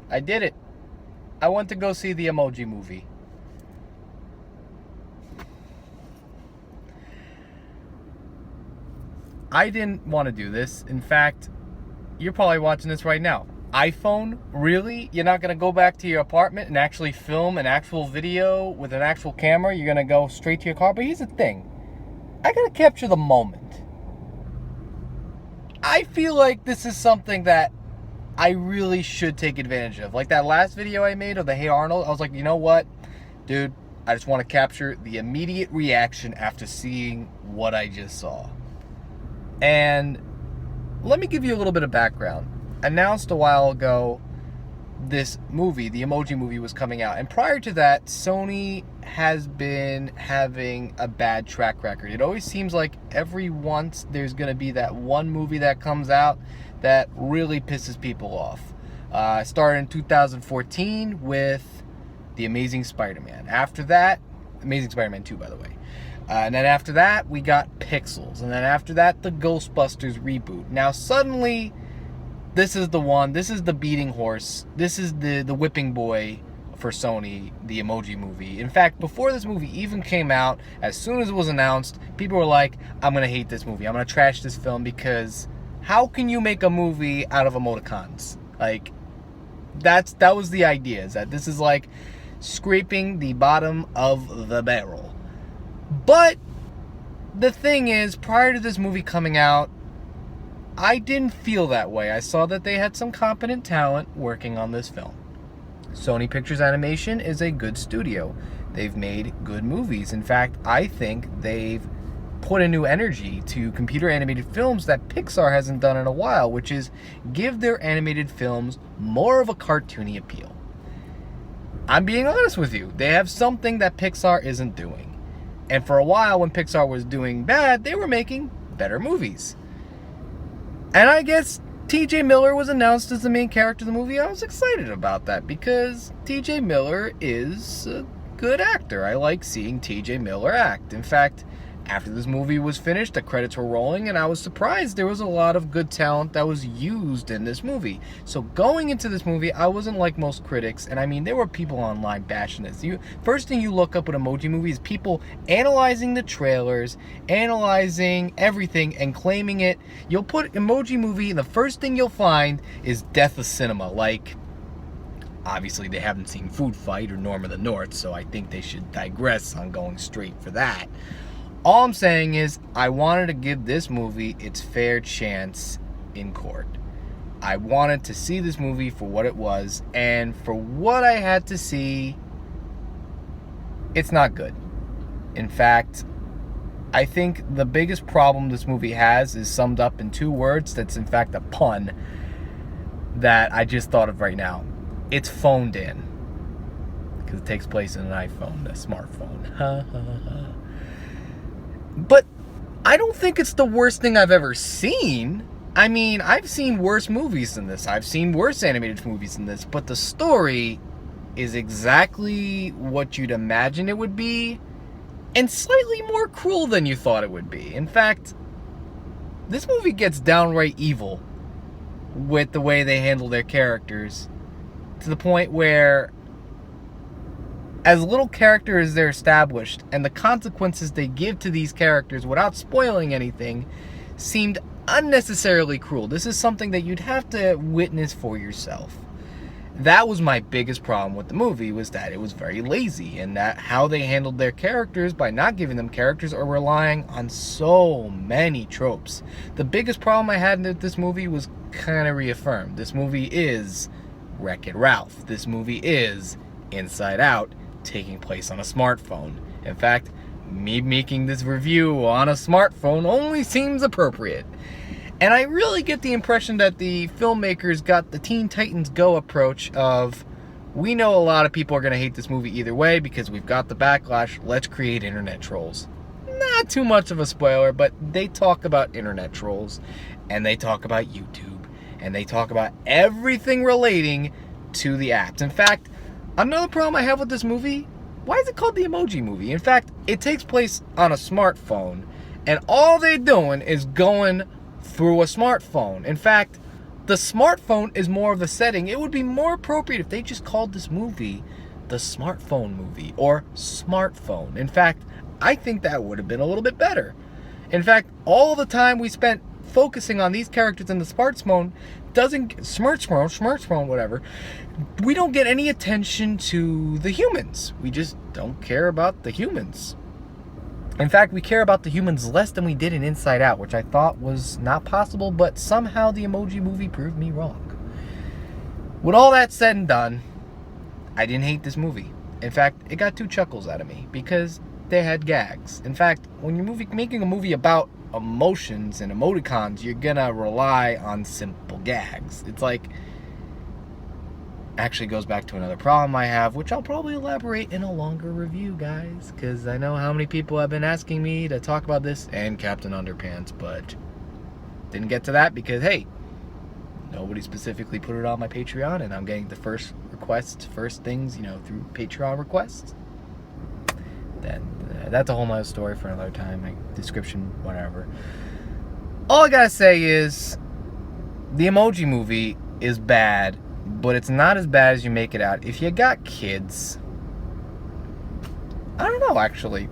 I did it. I went to go see the Emoji movie. I didn't want to do this. In fact, you're probably watching this right now. iPhone? Really? You're not going to go back to your apartment and actually film an actual video with an actual camera? You're going to go straight to your car? But here's the thing. I got to capture the moment. I feel like this is something that I really should take advantage of. Like that last video I made of the Hey Arnold, I was like, you know what? Dude, I just want to capture the immediate reaction after seeing what I just saw. And let me give you a little bit of background. Announced a while ago, this movie, the Emoji movie, was coming out. And prior to that, Sony has been having a bad track record. It always seems like every once there's going to be that one movie that comes out that really pisses people off. Started in 2014 with The Amazing Spider-Man. After that, Amazing Spider-Man 2, by the way. And then after that, we got Pixels. And then after that, the Ghostbusters reboot. Now, suddenly, this is the one. This is the beating horse. This is the whipping boy for Sony, the Emoji movie. In fact, before this movie even came out, as soon as it was announced, people were like, I'm going to hate this movie. I'm going to trash this film because how can you make a movie out of emoticons? Like, that was the idea, is that this is like scraping the bottom of the barrel. But the thing is, prior to this movie coming out, I didn't feel that way. I saw that they had some competent talent working on this film. Sony Pictures Animation is a good studio. They've made good movies. In fact, I think they've put a new energy to computer animated films that Pixar hasn't done in a while, which is give their animated films more of a cartoony appeal. I'm being honest with you. They have something that Pixar isn't doing. And for a while, when Pixar was doing bad, they were making better movies. And I guess T.J. Miller was announced as the main character of the movie. I was excited about that because T.J. Miller is a good actor. I like seeing T.J. Miller act. In fact, after this movie was finished, the credits were rolling, and I was surprised there was a lot of good talent that was used in this movie. So going into this movie, I wasn't like most critics, and I mean, there were people online bashing this. First thing you look up with Emoji Movie is people analyzing the trailers, analyzing everything, and claiming it. You'll put Emoji Movie, and the first thing you'll find is Death of Cinema. Like, obviously they haven't seen Food Fight or Norm of the North, so I think they should digress on going straight for that. All I'm saying is, I wanted to give this movie its fair chance in court. I wanted to see this movie for what it was, and for what I had to see, it's not good. In fact, I think the biggest problem this movie has is summed up in 2 words that's in fact a pun that I just thought of right now. It's phoned in. Because it takes place in an iPhone, a smartphone. Ha ha ha. But I don't think it's the worst thing I've ever seen. I mean, I've seen worse movies than this. I've seen worse animated movies than this. But the story is exactly what you'd imagine it would be, and slightly more cruel than you thought it would be. In fact, this movie gets downright evil with the way they handle their characters, to the point where as little characters they're established, and the consequences they give to these characters without spoiling anything seemed unnecessarily cruel. This is something that you'd have to witness for yourself. That was my biggest problem with the movie, was that it was very lazy, and that how they handled their characters by not giving them characters or relying on so many tropes. The biggest problem I had with this movie was kind of reaffirmed. This movie is Wreck-It Ralph. This movie is Inside Out, taking place on a smartphone. In fact, me making this review on a smartphone only seems appropriate. And I really get the impression that the filmmakers got the Teen Titans Go approach of, we know a lot of people are going to hate this movie either way because we've got the backlash, let's create internet trolls. Not too much of a spoiler, but they talk about internet trolls, and they talk about YouTube, and they talk about everything relating to the apps. In fact, another problem I have with this movie, why is it called the Emoji Movie? In fact, it takes place on a smartphone, and all they're doing is going through a smartphone. In fact, The smartphone is more of a setting. It would be more appropriate if they just called this movie the smartphone movie or smartphone. In fact, I think that would have been a little bit better. In fact, all the time we spent focusing on these characters in the smartphone whatever, we don't get any attention to the humans. We just don't care about the humans. In fact, we care about the humans less than we did in Inside Out, which I thought was not possible, but somehow the Emoji movie proved me wrong. With all that said and done, I didn't hate this movie. In fact, it got 2 chuckles out of me because they had gags. In fact, when you're making a movie about emotions and emoticons, you're gonna rely on simple gags. It's like, actually goes back to another problem I have, which I'll probably elaborate in a longer review, guys, because I know how many people have been asking me to talk about this and Captain Underpants, but didn't get to that because, hey, nobody specifically put it on my Patreon, and I'm getting the first things, through Patreon requests. Then that's a whole nother story for another time, like description, whatever. All I gotta say is the Emoji movie is bad, but it's not as bad as you make it out. If you got kids, I don't know, actually.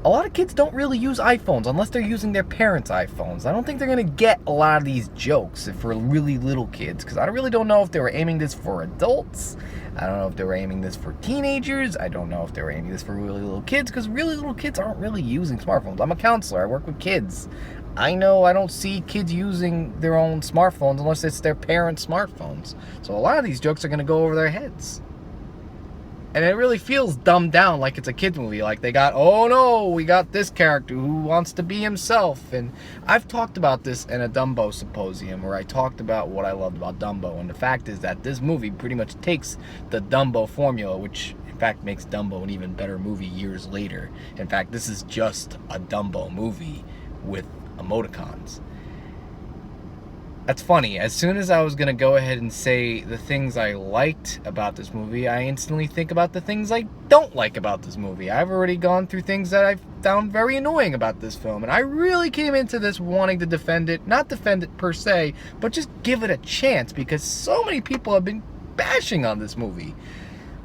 A lot of kids don't really use iPhones unless they're using their parents' iPhones. I don't think they're going to get a lot of these jokes for really little kids, because I really don't know if they were aiming this for adults. I don't know if they were aiming this for teenagers. I don't know if they were aiming this for really little kids, because really little kids aren't really using smartphones. I'm a counselor. I work with kids. I know I don't see kids using their own smartphones unless it's their parents' smartphones. So a lot of these jokes are going to go over their heads. And it really feels dumbed down, like it's a kid's movie. Like we got this character who wants to be himself. And I've talked about this in a Dumbo symposium where I talked about what I loved about Dumbo. And the fact is that this movie pretty much takes the Dumbo formula, which in fact makes Dumbo an even better movie years later. In fact, this is just a Dumbo movie with emoticons. That's funny. As soon as I was going to go ahead and say the things I liked about this movie, I instantly think about the things I don't like about this movie. I've already gone through things that I found very annoying about this film, and I really came into this wanting to defend it. Not defend it per se, but just give it a chance, because so many people have been bashing on this movie.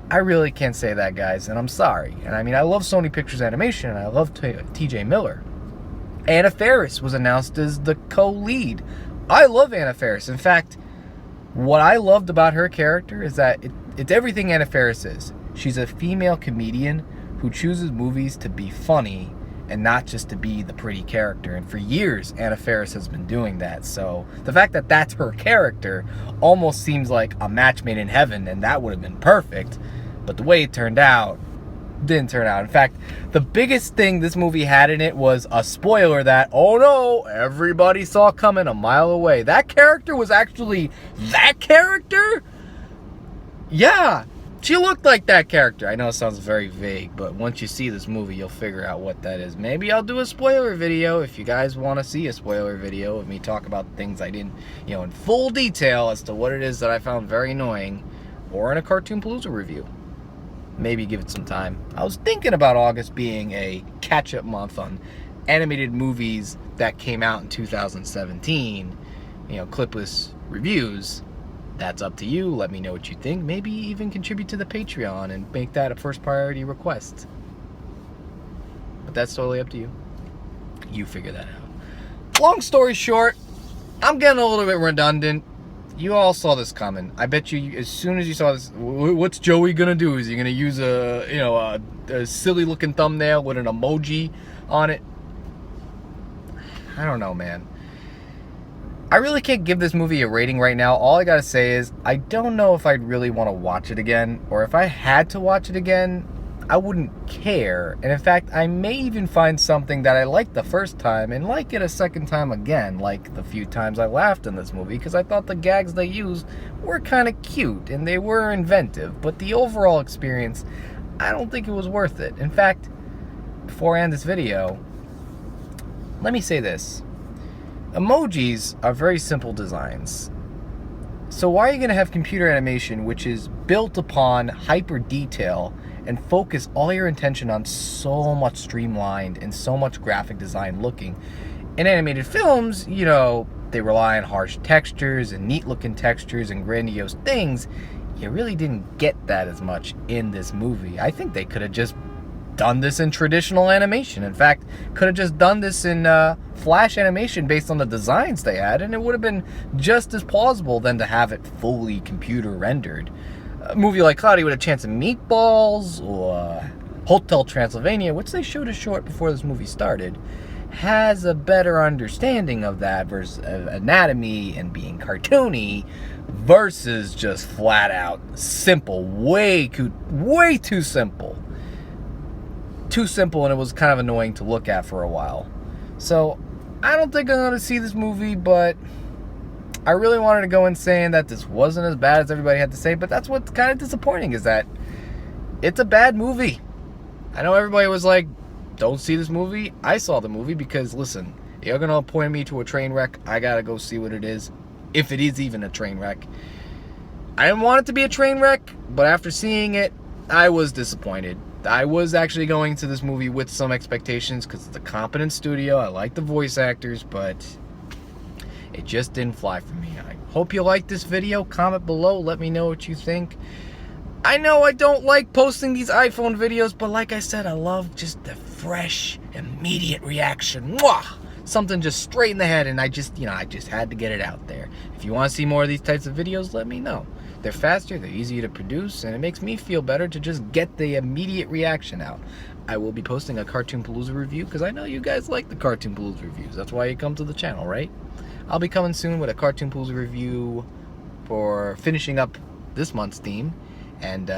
I really can't say that, guys, and I'm sorry. And I mean, I love Sony Pictures Animation, and I love T.J. Miller. Anna Faris was announced as the co-lead. I love Anna Faris. In fact, what I loved about her character is that it's everything Anna Faris is. She's a female comedian who chooses movies to be funny and not just to be the pretty character. And for years, Anna Faris has been doing that. So the fact that that's her character almost seems like a match made in heaven, and that would have been perfect. But the way it turned out didn't turn out. In fact, the biggest thing this movie had in it was a spoiler that, oh no, everybody saw coming a mile away. That character was actually that character? Yeah, she looked like that character. I know it sounds very vague, but once you see this movie, you'll figure out what that is. Maybe I'll do a spoiler video if you guys want to see a spoiler video of me talk about things I didn't, in full detail as to what it is that I found very annoying, or in a Cartoon Palooza review. Maybe give it some time. I was thinking about August being a catch-up month on animated movies that came out in 2017, clipless reviews. That's up to you. Let me know what you think. Maybe even contribute to the Patreon and make that a first priority request. But that's totally up to you. You figure that out. Long story short, I'm getting a little bit redundant. You all saw this coming. I bet you, as soon as you saw this, what's Joey gonna do? Is he gonna use a silly looking thumbnail with an emoji on it? I don't know, man. I really can't give this movie a rating right now. All I gotta say is, I don't know if I'd really want to watch it again, or if I had to watch it again, I wouldn't care. And in fact, I may even find something that I liked the first time and like it a second time again, like the few times I laughed in this movie, because I thought the gags they used were kind of cute and they were inventive. But the overall experience, I don't think it was worth it. In fact, before I end this video, let me say this. Emojis are very simple designs. So why are you going to have computer animation which is built upon hyper detail and focus all your attention on so much streamlined and so much graphic design looking? In animated films, they rely on harsh textures and neat looking textures and grandiose things, you really didn't get that as much in this movie. I think they could have just done this in traditional animation. In fact, could have just done this in flash animation based on the designs they had, and it would have been just as plausible than to have it fully computer rendered. A movie like Cloudy with a Chance of Meatballs or Hotel Transylvania, which they showed a short before this movie started, has a better understanding of that versus anatomy and being cartoony versus just flat out simple, way too simple. Too simple, and it was kind of annoying to look at for a while. So I don't think I'm going to see this movie, but I really wanted to go in saying that this wasn't as bad as everybody had to say. But that's what's kind of disappointing, is that it's a bad movie. I know everybody was like, don't see this movie. I saw the movie because, listen, you're going to point me to a train wreck, I got to go see what it is, if it is even a train wreck. I didn't want it to be a train wreck, but after seeing it, I was disappointed. I was actually going to this movie with some expectations because it's a competent studio. I like the voice actors, but it just didn't fly for me. I hope you like this video. Comment below. Let me know what you think. I know I don't like posting these iPhone videos, but like I said, I love just the fresh, immediate reaction. Mwah! Something just straight in the head, and I just had to get it out there. If you want to see more of these types of videos, let me know. They're faster, they're easier to produce, and it makes me feel better to just get the immediate reaction out. I will be posting a Cartoon Palooza review because I know you guys like the Cartoon Palooza reviews. That's why you come to the channel, right? I'll be coming soon with a Cartoon Palooza review for finishing up this month's theme. And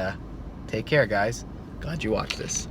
take care, guys. Glad you watched this.